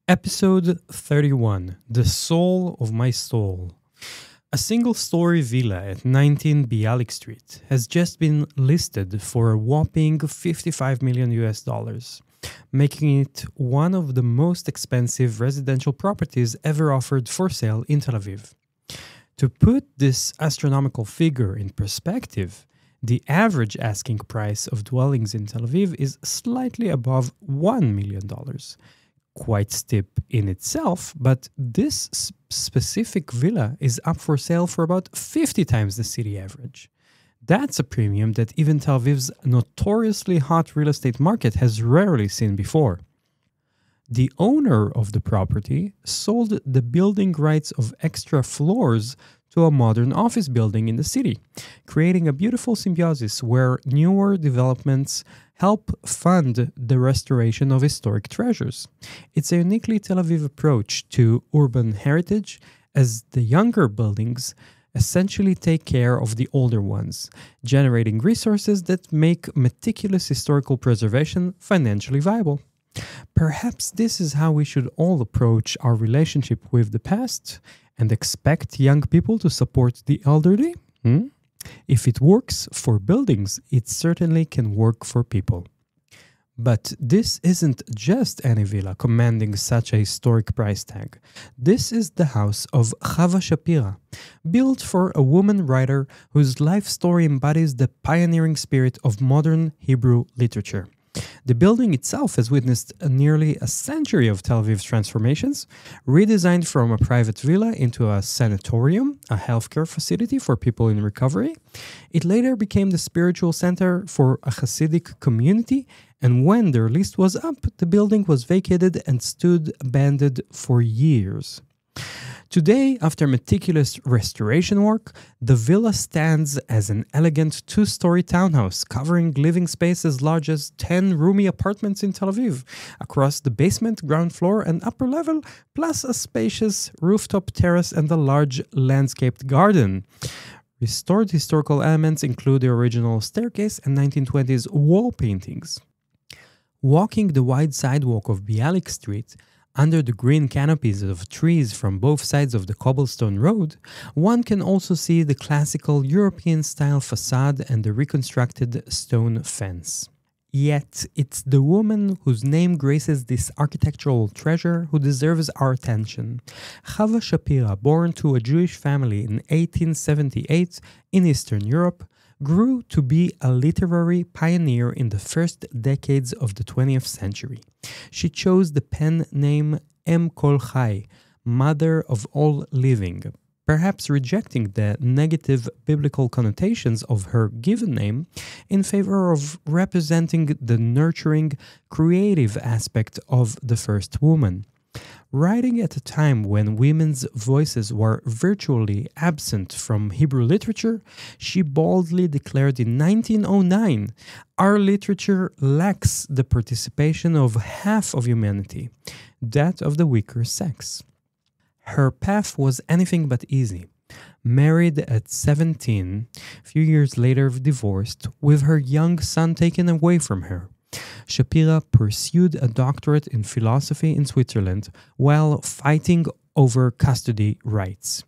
Episode 31 The Soul of My Soul. A single-story villa at 19 Bialik Street has just been listed for a whopping 55 million US dollars, making it one of the most expensive residential properties ever offered for sale in Tel Aviv. To put this astronomical figure in perspective, the average asking price of dwellings in Tel Aviv is slightly above $1 million. Quite steep in itself, but this specific villa is up for sale for about 50 times the city average. That's a premium that even Tel Aviv's notoriously hot real estate market has rarely seen before. The owner of the property sold the building rights of extra floors to a modern office building in the city, creating a beautiful symbiosis where newer developments help fund the restoration of historic treasures. It's a uniquely Tel Aviv approach to urban heritage, as the younger buildings essentially take care of the older ones, generating resources that make meticulous historical preservation financially viable. Perhaps this is how we should all approach our relationship with the past and expect young people to support the elderly? If it works for buildings, it certainly can work for people. But this isn't just any villa commanding such a historic price tag. This is the house of Hava Shapira, built for a woman writer whose life story embodies the pioneering spirit of modern Hebrew literature. The building itself has witnessed nearly a century of Tel Aviv's transformations, redesigned from a private villa into a sanatorium, a healthcare facility for people in recovery. It later became the spiritual center for a Hasidic community, and when their lease was up, the building was vacated and stood abandoned for years. Today, after meticulous restoration work, the villa stands as an elegant two-story townhouse covering living space as large as 10 roomy apartments in Tel Aviv, across the basement, ground floor, and upper level, plus a spacious rooftop terrace and a large landscaped garden. Restored historical elements include the original staircase and 1920s wall paintings. Walking the wide sidewalk of Bialik Street, under the green canopies of trees from both sides of the cobblestone road, one can also see the classical European-style facade and the reconstructed stone fence. Yet, it's the woman whose name graces this architectural treasure who deserves our attention. Hava Shapira, born to a Jewish family in 1878 in Eastern Europe, grew to be a literary pioneer in the first decades of the 20th century. She chose the pen name Em Kol Chai, Mother of All Living, perhaps rejecting the negative biblical connotations of her given name in favor of representing the nurturing, creative aspect of the first woman. Writing at a time when women's voices were virtually absent from Hebrew literature, she boldly declared in 1909, "Our literature lacks the participation of half of humanity, that of the weaker sex." Her path was anything but easy. Married at 17, a few years later divorced, with her young son taken away from her. Shapira pursued a doctorate in philosophy in Switzerland while fighting over custody rights.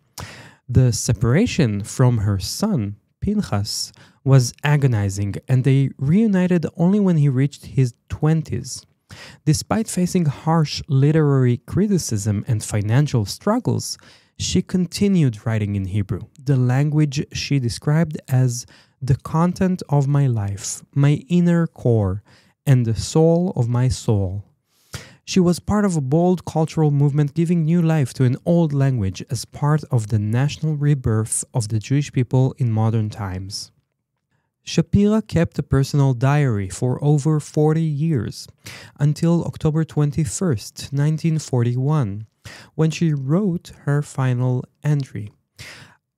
The separation from her son, Pinchas, was agonizing, and they reunited only when he reached his 20s. Despite facing harsh literary criticism and financial struggles, she continued writing in Hebrew, the language she described as the content of my life, my inner core, and the soul of my soul. She was part of a bold cultural movement giving new life to an old language as part of the national rebirth of the Jewish people in modern times. Shapira kept a personal diary for over 40 years, until October 21st, 1941, when she wrote her final entry.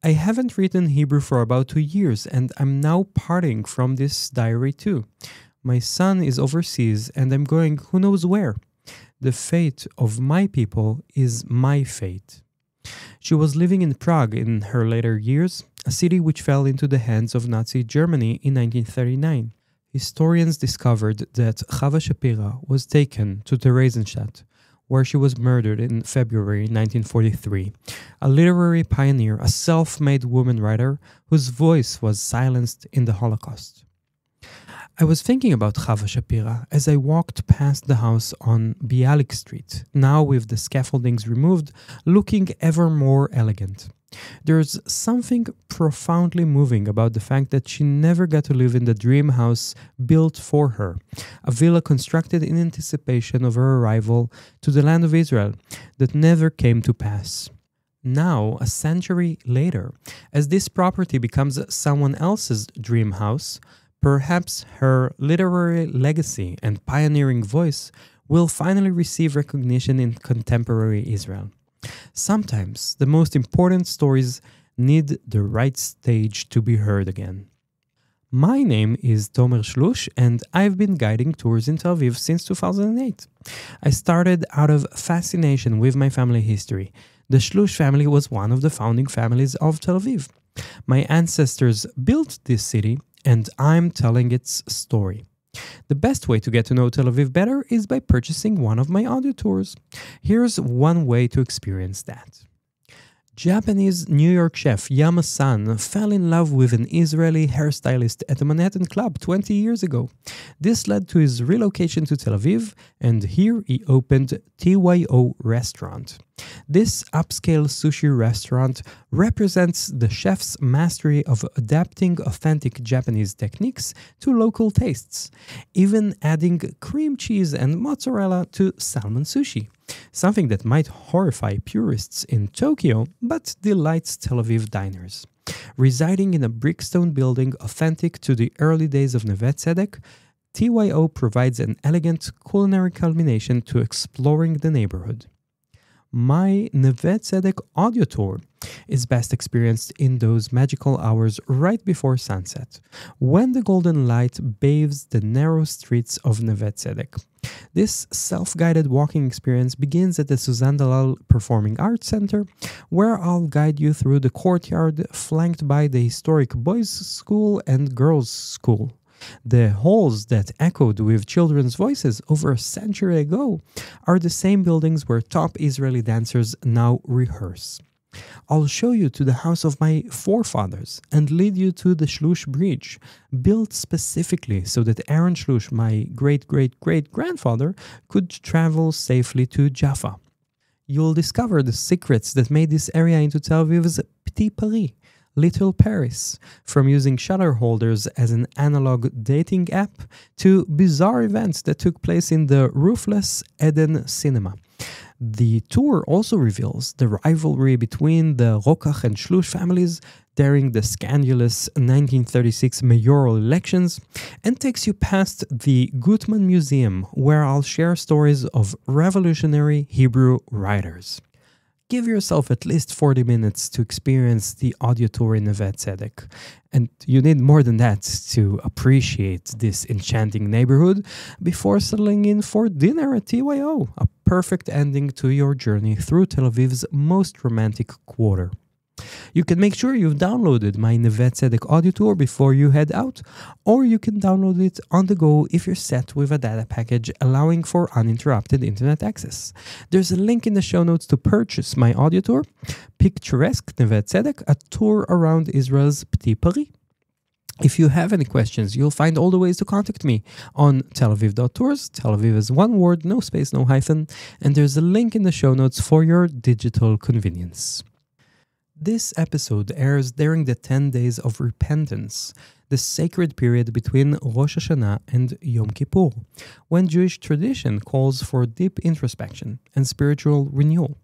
"I haven't written Hebrew for about 2 years, and I'm now parting from this diary too. My son is overseas, and I'm going who knows where. The fate of my people is my fate." She was living in Prague in her later years, a city which fell into the hands of Nazi Germany in 1939. Historians discovered that Hava Shapira was taken to Theresienstadt, where she was murdered in February 1943, a literary pioneer, a self-made woman writer whose voice was silenced in the Holocaust. I was thinking about Hava Shapira as I walked past the house on Bialik Street, now with the scaffoldings removed, looking ever more elegant. There's something profoundly moving about the fact that she never got to live in the dream house built for her, a villa constructed in anticipation of her arrival to the land of Israel that never came to pass. Now, a century later, as this property becomes someone else's dream house, perhaps her literary legacy and pioneering voice will finally receive recognition in contemporary Israel. Sometimes the most important stories need the right stage to be heard again. My name is Tomer Shlush, and I've been guiding tours in Tel Aviv since 2008. I started out of fascination with my family history. The Shlush family was one of the founding families of Tel Aviv. My ancestors built this city, and I'm telling its story. The best way to get to know Tel Aviv better is by purchasing one of my audio tours. Here's one way to experience that. Japanese New York chef Yama-san fell in love with an Israeli hairstylist at a Manhattan club 20 years ago. This led to his relocation to Tel Aviv, and here he opened TYO Restaurant. This upscale sushi restaurant represents the chef's mastery of adapting authentic Japanese techniques to local tastes, even adding cream cheese and mozzarella to salmon sushi, something that might horrify purists in Tokyo but delights Tel Aviv diners. Residing in a brickstone building authentic to the early days of Neve Tzedek, TYO provides an elegant culinary culmination to exploring the neighborhood. My Neve Tzedek audio tour is best experienced in those magical hours right before sunset, when the golden light bathes the narrow streets of Neve Tzedek. This self-guided walking experience begins at the Suzanne Dalal Performing Arts Center, where I'll guide you through the courtyard flanked by the historic boys' school and girls' school. The halls that echoed with children's voices over a century ago are the same buildings where top Israeli dancers now rehearse. I'll show you to the house of my forefathers and lead you to the Shlush Bridge, built specifically so that Aaron Shlush, my great-great-great-grandfather, could travel safely to Jaffa. You'll discover the secrets that made this area into Tel Aviv's Petit Paris, Little Paris, from using shutter holders as an analog dating app to bizarre events that took place in the roofless Eden Cinema. The tour also reveals the rivalry between the Rokach and Shlush families during the scandalous 1936 mayoral elections and takes you past the Gutman Museum, where I'll share stories of revolutionary Hebrew writers. Give yourself at least 40 minutes to experience the audio tour in Neve Tzedek. And you need more than that to appreciate this enchanting neighborhood before settling in for dinner at TYO, a perfect ending to your journey through Tel Aviv's most romantic quarter. You can make sure you've downloaded my Neve Tzedek audio tour before you head out, or you can download it on the go if you're set with a data package allowing for uninterrupted internet access. There's a link in the show notes to purchase my audio tour, Picturesque Neve Tzedek, a tour around Israel's Petit Paris. If you have any questions, you'll find all the ways to contact me on telaviv.tours. Tel Aviv is one word, no space, no hyphen, and there's a link in the show notes for your digital convenience. This episode airs during the 10 days of repentance, the sacred period between Rosh Hashanah and Yom Kippur, when Jewish tradition calls for deep introspection and spiritual renewal.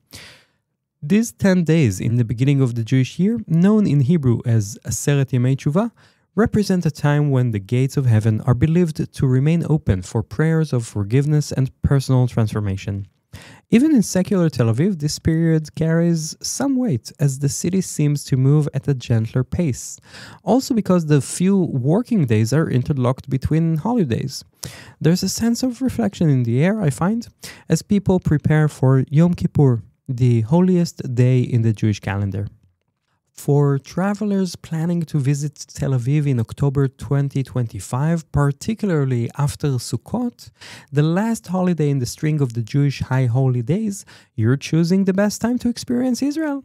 These 10 days in the beginning of the Jewish year, known in Hebrew as Aseret Yemei Tshuva, represent a time when the gates of heaven are believed to remain open for prayers of forgiveness and personal transformation. Even in secular Tel Aviv, this period carries some weight as the city seems to move at a gentler pace. Also because the few working days are interlocked between holidays. There's a sense of reflection in the air, I find, as people prepare for Yom Kippur, the holiest day in the Jewish calendar. For travelers planning to visit Tel Aviv in October 2025, particularly after Sukkot, the last holiday in the string of the Jewish high holy days, you're choosing the best time to experience Israel.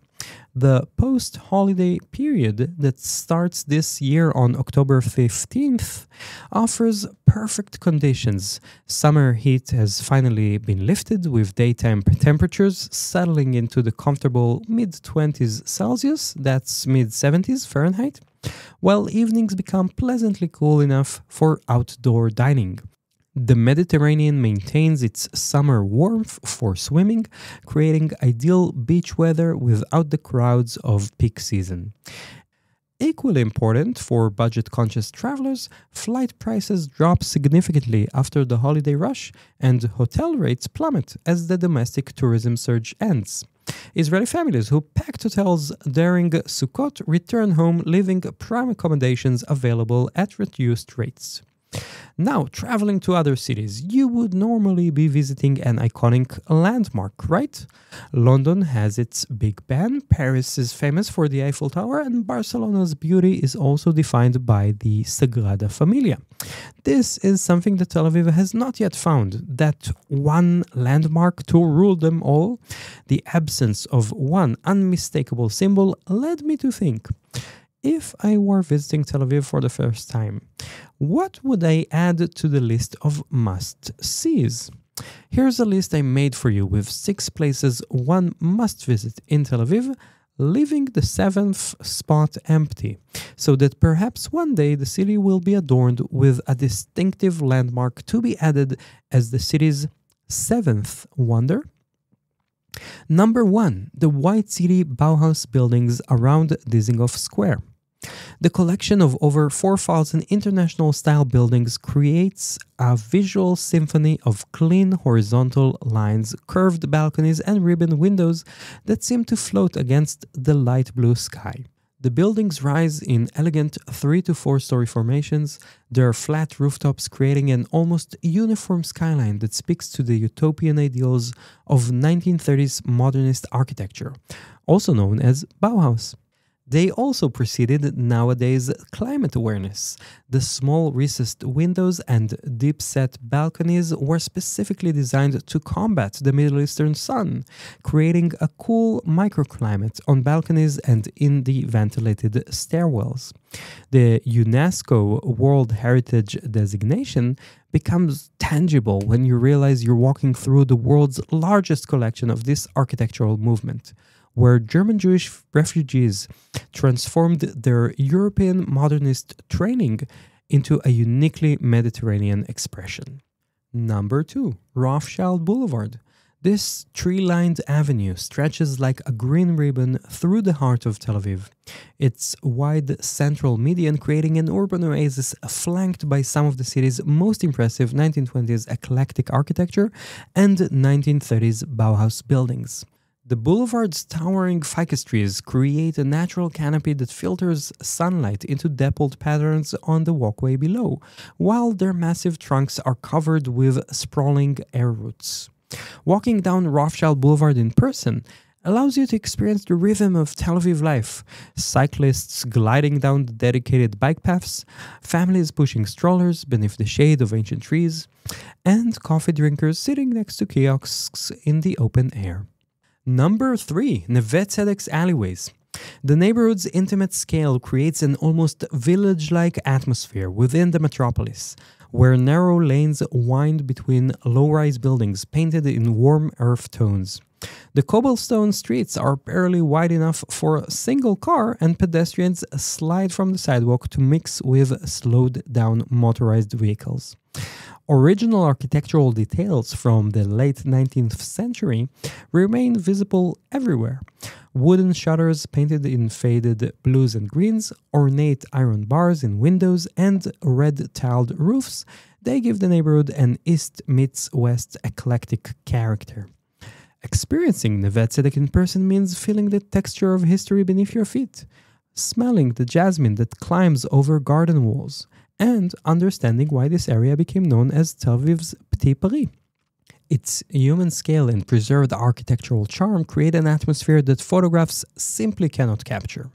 The post-holiday period that starts this year on October 15th offers perfect conditions. Summer heat has finally been lifted, with daytime temperatures settling into the comfortable mid-20s Celsius, that's mid-70s Fahrenheit, while evenings become pleasantly cool enough for outdoor dining. The Mediterranean maintains its summer warmth for swimming, creating ideal beach weather without the crowds of peak season. Equally important for budget-conscious travelers, flight prices drop significantly after the holiday rush, and hotel rates plummet as the domestic tourism surge ends. Israeli families who packed hotels during Sukkot return home, leaving prime accommodations available at reduced rates. Now, traveling to other cities, you would normally be visiting an iconic landmark, right? London has its Big Ben, Paris is famous for the Eiffel Tower, and Barcelona's beauty is also defined by the Sagrada Familia. This is something that Tel Aviv has not yet found, that one landmark to rule them all. The absence of one unmistakable symbol led me to think, if I were visiting Tel Aviv for the first time, what would I add to the list of must-sees? Here's a list I made for you with 6 places one must visit in Tel Aviv, leaving the 7th spot empty, so that perhaps one day the city will be adorned with a distinctive landmark to be added as the city's 7th wonder. Number 1, the White City Bauhaus buildings around Dizengoff Square. The collection of over 4,000 international-style buildings creates a visual symphony of clean horizontal lines, curved balconies, and ribbon windows that seem to float against the light blue sky. The buildings rise in elegant 3 to 4 story formations, their flat rooftops creating an almost uniform skyline that speaks to the utopian ideals of 1930s modernist architecture, also known as Bauhaus. They also preceded nowadays climate awareness. The small recessed windows and deep-set balconies were specifically designed to combat the Middle Eastern sun, creating a cool microclimate on balconies and in the ventilated stairwells. The UNESCO World Heritage designation becomes tangible when you realize you're walking through the world's largest collection of this architectural movement, where German Jewish refugees transformed their European modernist training into a uniquely Mediterranean expression. Number 2, Rothschild Boulevard. This tree-lined avenue stretches like a green ribbon through the heart of Tel Aviv, its wide central median creating an urban oasis flanked by some of the city's most impressive 1920s eclectic architecture and 1930s Bauhaus buildings. The boulevard's towering ficus trees create a natural canopy that filters sunlight into dappled patterns on the walkway below, while their massive trunks are covered with sprawling air roots. Walking down Rothschild Boulevard in person allows you to experience the rhythm of Tel Aviv life. Cyclists gliding down the dedicated bike paths, families pushing strollers beneath the shade of ancient trees, and coffee drinkers sitting next to kiosks in the open air. Number 3, Neve Tzedek's alleyways. The neighborhood's intimate scale creates an almost village-like atmosphere within the metropolis, where narrow lanes wind between low-rise buildings painted in warm earth tones. The cobblestone streets are barely wide enough for a single car, and pedestrians slide from the sidewalk to mix with slowed-down motorized vehicles. Original architectural details from the late 19th century remain visible everywhere. Wooden shutters painted in faded blues and greens, ornate iron bars in windows, and red-tiled roofs, they give the neighborhood an East meets West eclectic character. Experiencing Neve Tzedek in person means feeling the texture of history beneath your feet, smelling the jasmine that climbs over garden walls, and understanding why this area became known as Tel Aviv's Petit Paris. Its human scale and preserved architectural charm create an atmosphere that photographs simply cannot capture.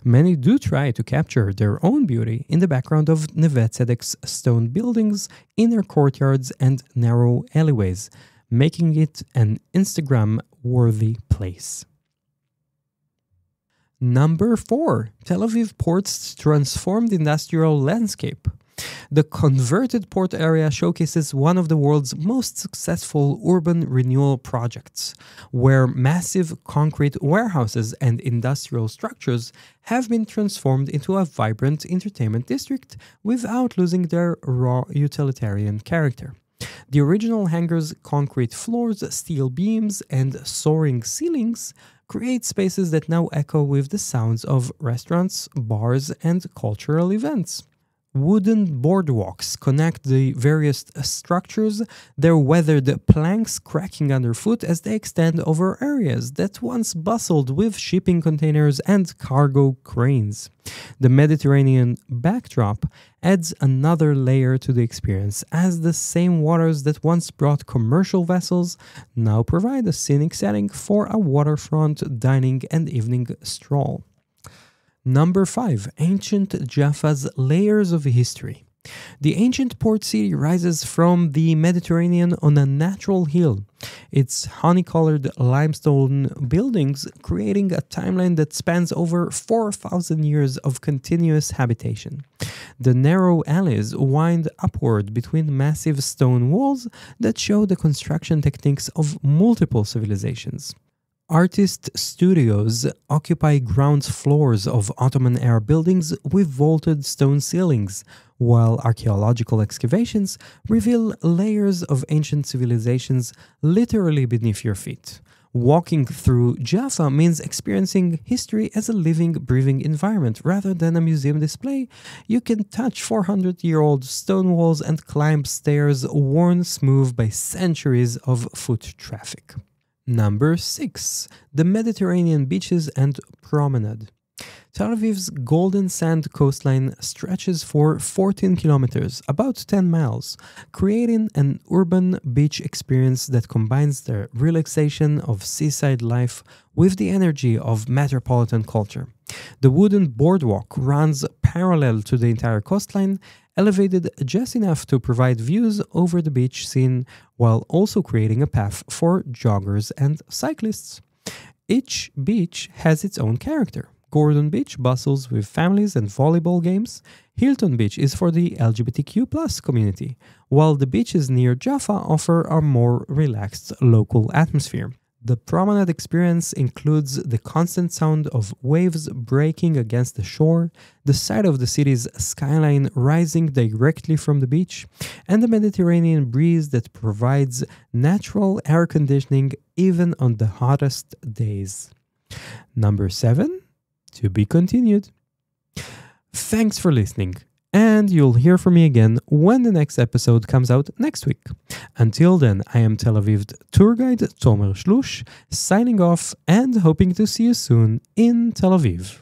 Many do try to capture their own beauty in the background of Neve Tzedek's stone buildings, inner courtyards, and narrow alleyways, making it an Instagram-worthy place. Number 4. Tel Aviv Port's transformed industrial landscape. The converted port area showcases one of the world's most successful urban renewal projects, where massive concrete warehouses and industrial structures have been transformed into a vibrant entertainment district without losing their raw utilitarian character. The original hangar's concrete floors, steel beams, and soaring ceilings create spaces that now echo with the sounds of restaurants, bars, and cultural events. Wooden boardwalks connect the various structures, their weathered planks cracking underfoot as they extend over areas that once bustled with shipping containers and cargo cranes. The Mediterranean backdrop adds another layer to the experience, as the same waters that once brought commercial vessels now provide a scenic setting for a waterfront dining and evening stroll. Number 5. Ancient Jaffa's layers of history. The ancient port city rises from the Mediterranean on a natural hill, its honey-colored limestone buildings creating a timeline that spans over 4,000 years of continuous habitation. The narrow alleys wind upward between massive stone walls that show the construction techniques of multiple civilizations. Artist studios occupy ground floors of Ottoman-era buildings with vaulted stone ceilings, while archaeological excavations reveal layers of ancient civilizations literally beneath your feet. Walking through Jaffa means experiencing history as a living, breathing environment rather than a museum display. You can touch 400-year-old stone walls and climb stairs worn smooth by centuries of foot traffic. Number 6. The Mediterranean beaches and promenade. Tel Aviv's golden sand coastline stretches for 14 kilometers, about 10 miles, creating an urban beach experience that combines the relaxation of seaside life with the energy of metropolitan culture. The wooden boardwalk runs parallel to the entire coastline, elevated just enough to provide views over the beach scene while also creating a path for joggers and cyclists. Each beach has its own character. Gordon Beach bustles with families and volleyball games. Hilton Beach is for the LGBTQ+ community, while the beaches near Jaffa offer a more relaxed local atmosphere. The promenade experience includes the constant sound of waves breaking against the shore, the sight of the city's skyline rising directly from the beach, and the Mediterranean breeze that provides natural air conditioning even on the hottest days. Number 7, to be continued. Thanks for listening, and you'll hear from me again when the next episode comes out next week. Until then, I am Tel Aviv tour guide Tomer Shlush, signing off and hoping to see you soon in Tel Aviv.